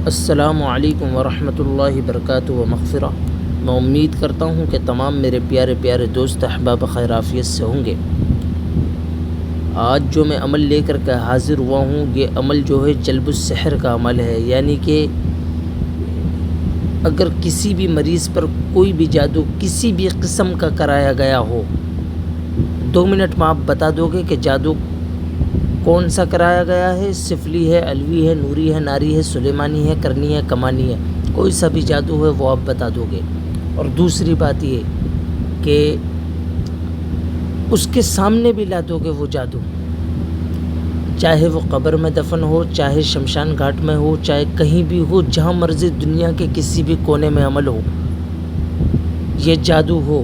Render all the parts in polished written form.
السلام علیکم ورحمۃ اللہ وبرکاتہ و مغفرہ۔ میں امید کرتا ہوں کہ تمام میرے پیارے پیارے دوست احباب خیر عافیت سے ہوں گے۔ آج جو میں عمل لے کر کے حاضر ہوا ہوں، یہ عمل جو ہے جلب السحر کا عمل ہے، یعنی کہ اگر کسی بھی مریض پر کوئی بھی جادو کسی بھی قسم کا کرایا گیا ہو، 2 منٹ میں آپ بتا دو گے کہ جادو کون سا کرایا گیا ہے، سفلی ہے، علوی ہے، نوری ہے، ناری ہے، سلیمانی ہے، کرنی ہے، کمانی ہے، کوئی سا بھی جادو ہے وہ آپ بتا دو گے۔ اور دوسری بات یہ کہ اس کے سامنے بھی لا دو گے وہ جادو، چاہے وہ قبر میں دفن ہو، چاہے شمشان گھاٹ میں ہو، چاہے کہیں بھی ہو، جہاں مرضی دنیا کے کسی بھی کونے میں عمل ہو، یہ جادو ہو،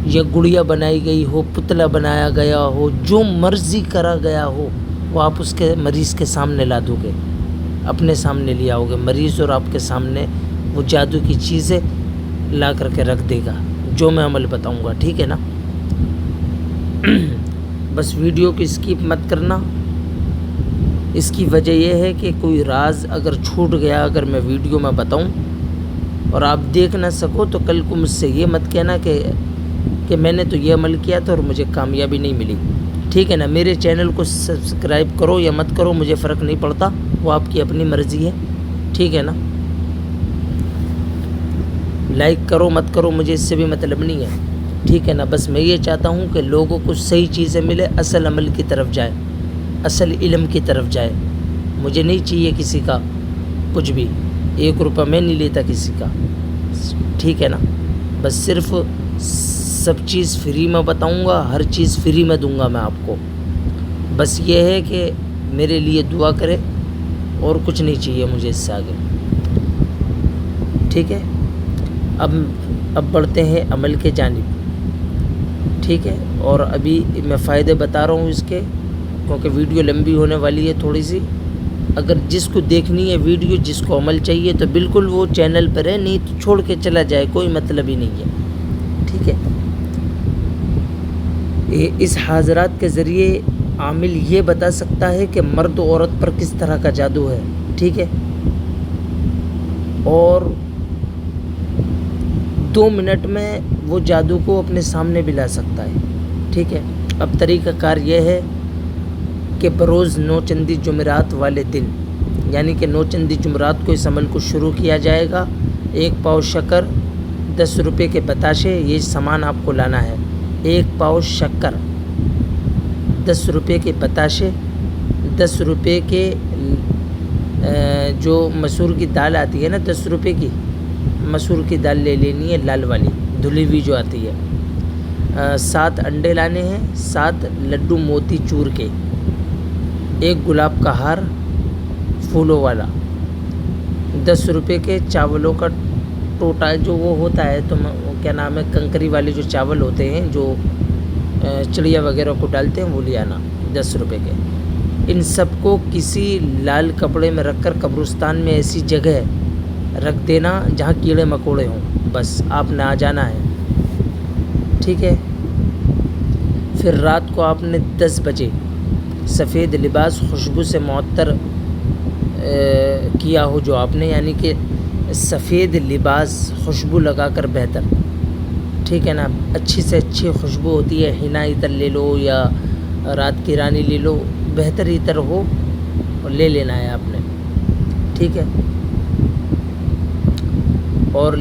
یہ گڑیا بنائی گئی ہو، پتلا بنایا گیا ہو، جو مرضی کرا گیا ہو، وہ آپ اس کے مریض کے سامنے لا دو گے، اپنے سامنے لے آؤ گے، مریض اور آپ کے سامنے وہ جادو کی چیزیں لا کر کے رکھ دے گا، جو میں عمل بتاؤں گا، ٹھیک ہے نا؟ بس ویڈیو کو اسکپ مت کرنا۔ اس کی وجہ یہ ہے کہ کوئی راز اگر چھوٹ گیا، اگر میں ویڈیو میں بتاؤں اور آپ دیکھ نہ سکو، تو کل کو مجھ سے یہ مت کہنا کہ میں نے تو یہ عمل کیا تھا اور مجھے کامیابی نہیں ملی، ٹھیک ہے نا؟ میرے چینل کو سبسکرائب کرو یا مت کرو، مجھے فرق نہیں پڑتا، وہ آپ کی اپنی مرضی ہے، ٹھیک ہے نا؟ لائک کرو مت کرو، مجھے اس سے بھی مطلب نہیں ہے، ٹھیک ہے نا؟ بس میں یہ چاہتا ہوں کہ لوگوں کو صحیح چیزیں ملے، اصل عمل کی طرف جائے، اصل علم کی طرف جائے۔ مجھے نہیں چاہیے کسی کا کچھ بھی، 1 روپیہ میں نہیں لیتا کسی کا، ٹھیک ہے نا؟ بس صرف سب چیز فری میں بتاؤں گا، ہر چیز فری میں دوں گا میں آپ کو۔ بس یہ ہے کہ میرے لیے دعا کرے، اور کچھ نہیں چاہیے مجھے اس سے آگے، ٹھیک ہے؟ اب بڑھتے ہیں عمل کے جانب، ٹھیک ہے؟ اور ابھی میں فائدے بتا رہا ہوں اس کے، کیونکہ ویڈیو لمبی ہونے والی ہے تھوڑی سی۔ اگر جس کو دیکھنی ہے ویڈیو، جس کو عمل چاہیے، تو بالکل وہ چینل پر ہے، نہیں تو چھوڑ کے چلا جائے، کوئی مطلب ہی نہیں ہے، ٹھیک ہے؟ اس حاضرات کے ذریعے عامل یہ بتا سکتا ہے کہ مرد و عورت پر کس طرح کا جادو ہے، ٹھیک ہے؟ اور 2 منٹ میں وہ جادو کو اپنے سامنے بھی لا سکتا ہے، ٹھیک ہے؟ اب طریقہ کار یہ ہے کہ بروز نوچندی جمعرات والے دن، یعنی کہ نوچندی جمعرات کو اس عمل کو شروع کیا جائے گا۔ 1 پاؤ شکر، 10 روپے کے بتاشے، یہ سامان آپ کو لانا ہے۔ 1 پاؤ شکر، 10 روپے کے بتاشے، 10 روپے کے جو مسور کی دال آتی ہے نا، 10 روپے کی مسور کی دال لے لینی ہے، لال والی دھلی ہوئی جو آتی ہے۔ 7 انڈے لانے ہیں، 7 لڈو موتی چور کے، 1 گلاب کا ہار پھولوں والا، 10 روپے کے چاولوں کا ٹوٹا جو وہ ہوتا ہے، تو کیا نام ہے، کنکری والے جو چاول ہوتے ہیں، جو چڑیا وغیرہ کو ڈالتے ہیں، وہ لے آنا 10 روپے کے۔ ان سب کو کسی لال کپڑے میں رکھ کر قبرستان میں ایسی جگہ رکھ دینا جہاں کیڑے مکوڑے ہوں، بس آپ نے آ جانا ہے، ٹھیک ہے؟ پھر رات کو آپ نے 10 بجے سفید لباس خوشبو سے معطر کیا ہو جو آپ نے، یعنی کہ سفید لباس خوشبو لگا کر بہتر، ٹھیک ہے نا؟ اچھی سے اچھی خوشبو ہوتی ہے، حنا عطر لے لو یا رات کی رانی لے لو، بہتر عطر ہو اور لے لینا ہے آپ نے، ٹھیک ہے؟ اور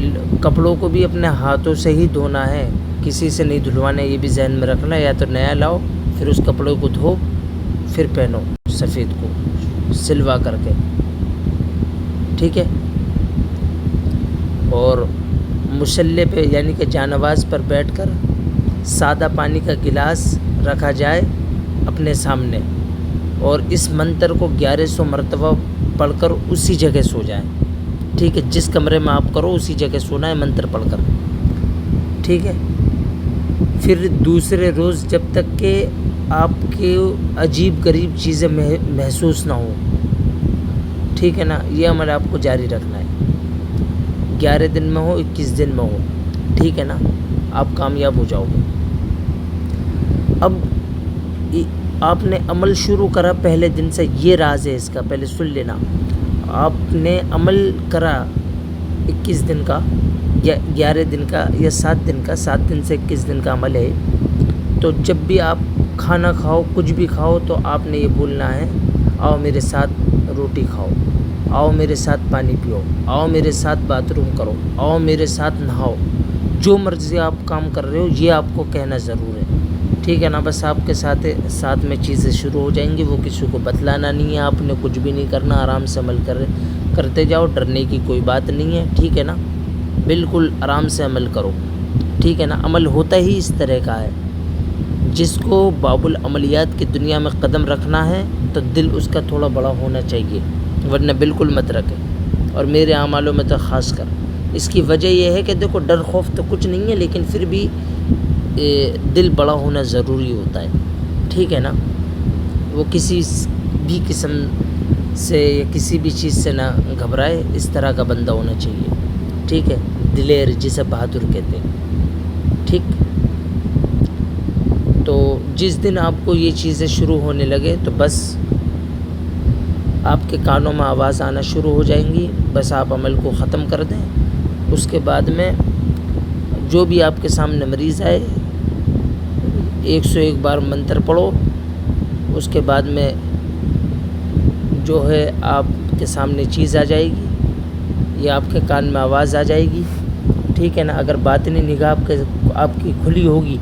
کپڑوں کو بھی اپنے ہاتھوں سے ہی دھونا ہے، کسی سے نہیں دھلوانا، یہ بھی ذہن میں رکھنا، یا تو نیا لاؤ، پھر اس کپڑے کو دھو، پھر پہنو سفید کو سلوا کر کے، ٹھیک ہے؟ اور مصلی پہ یعنی کہ جانواز پر بیٹھ کر سادہ پانی کا گلاس رکھا جائے اپنے سامنے، اور اس منتر کو 1100 مرتبہ پڑھ کر اسی جگہ سو جائیں، ٹھیک ہے؟ جس کمرے میں آپ کرو اسی جگہ سونا ہے منتر پڑھ کر، ٹھیک ہے؟ پھر دوسرے روز جب تک کہ آپ کے عجیب غریب چیزیں محسوس نہ ہوں، ٹھیک ہے نا؟ یہ عمل آپ کو جاری رکھنا ہے، 11 دن میں ہو، 21 دن میں ہو، ٹھیک ہے نا؟ آپ کامیاب ہو جاؤ گے۔ اب آپ نے عمل شروع کرا پہلے دن سے، یہ راز ہے اس کا، پہلے سن لینا۔ آپ نے عمل کرا 21 دن کا یا 11 دن کا یا 7 دن کا، 7 دن سے 21 دن کا عمل ہے، تو جب بھی آپ کھانا کھاؤ، کچھ بھی کھاؤ، تو آپ نے یہ بولنا ہے، آؤ میرے ساتھ روٹی کھاؤ، آؤ میرے ساتھ پانی پیو، آؤ میرے ساتھ باتھ روم کرو، آؤ میرے ساتھ نہاؤ، جو مرضی آپ کام کر رہے ہو یہ آپ کو کہنا ضرور ہے، ٹھیک ہے نا؟ بس آپ کے ساتھ میں چیزیں شروع ہو جائیں گی، وہ کسی کو بتلانا نہیں ہے، آپ نے کچھ بھی نہیں کرنا، آرام سے عمل کرتے جاؤ، ڈرنے کی کوئی بات نہیں ہے، ٹھیک ہے نا؟ بالکل آرام سے عمل کرو، ٹھیک ہے نا؟ عمل ہوتا ہی اس طرح کا ہے، جس کو باب العملیات کی دنیا میں قدم رکھنا ہے تو دل اس کا تھوڑا بڑا ہونا چاہیے، ورنہ بالکل مت رکھے، اور میرے اعمالوں میں تو خاص کر۔ اس کی وجہ یہ ہے کہ دیکھو ڈر خوف تو کچھ نہیں ہے، لیکن پھر بھی دل بڑا ہونا ضروری ہوتا ہے، ٹھیک ہے نا؟ وہ کسی بھی قسم سے یا کسی بھی چیز سے نہ گھبرائے، اس طرح کا بندہ ہونا چاہیے، ٹھیک ہے؟ دلیر جسے بہادر کہتے ہیں، ٹھیک؟ تو جس دن آپ کو یہ چیزیں شروع ہونے لگے تو بس آپ کے کانوں میں آواز آنا شروع ہو جائیں گی، بس آپ عمل کو ختم کر دیں۔ اس کے بعد میں جو بھی آپ کے سامنے مریض آئے 101 بار منتر پڑھو، اس کے بعد میں جو ہے آپ کے سامنے چیز آ جائے گی یا آپ کے کان میں آواز آ جائے گی، ٹھیک ہے نا؟ اگر باطنی نگاہ آپ کی کھلی ہوگی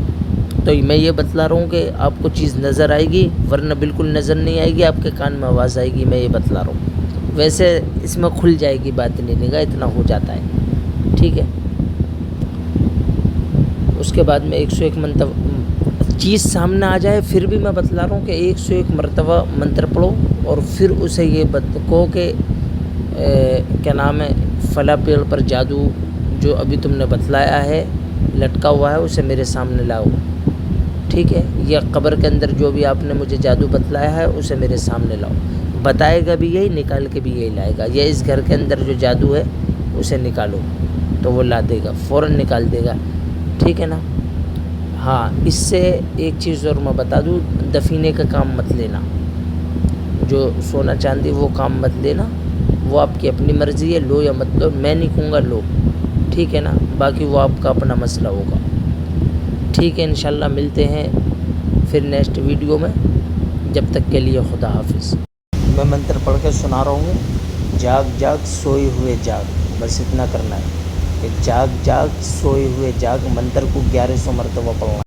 تو میں یہ بتلا رہا ہوں کہ آپ کو چیز نظر آئے گی، ورنہ بالکل نظر نہیں آئے گی، آپ کے کان میں آواز آئے گی، میں یہ بتلا رہا ہوں۔ ویسے اس میں کھل جائے گی باطنی نگاہ، اتنا ہو جاتا ہے، ٹھیک ہے؟ اس کے بعد میں 101 مرتبہ چیز سامنے آ جائے، پھر بھی میں بتلا رہا ہوں کہ 101 مرتبہ منتر پڑھو، اور پھر اسے یہ کہو کہ کیا نام ہے، فلاں پیڑ پر جادو جو ابھی تم نے بتلایا ہے لٹکا ہوا ہے، اسے میرے سامنے لاؤ، ٹھیک ہے؟ یا قبر کے اندر جو بھی آپ نے مجھے جادو بتلایا ہے اسے میرے سامنے لاؤ، بتائے گا بھی یہی، نکال کے بھی یہی لائے گا، یا اس گھر کے اندر جو جادو ہے اسے نکالو، تو وہ لا دے گا، فوراً نکال دے گا، ٹھیک ہے نا؟ ہاں، اس سے ایک چیز اور میں بتا دوں، دفینے کا کام مت لینا، جو سونا چاندی وہ کام مت لینا، وہ آپ کی اپنی مرضی ہے، لو یا مت لو، میں نہیں کہوں گا لو، ٹھیک ہے نا؟ باقی وہ آپ کا اپنا مسئلہ ہوگا، ٹھیک ہے؟ انشاءاللہ ملتے ہیں پھر نیکسٹ ویڈیو میں، جب تک کے لیے خدا حافظ۔ میں منتر پڑھ کے سنا رہا ہوں، جاگ جاگ سوئے ہوئے جاگ، بس اتنا کرنا ہے کہ جاگ جاگ سوئے ہوئے جاگ، منتر کو 1100 مرتبہ پڑھنا ہے۔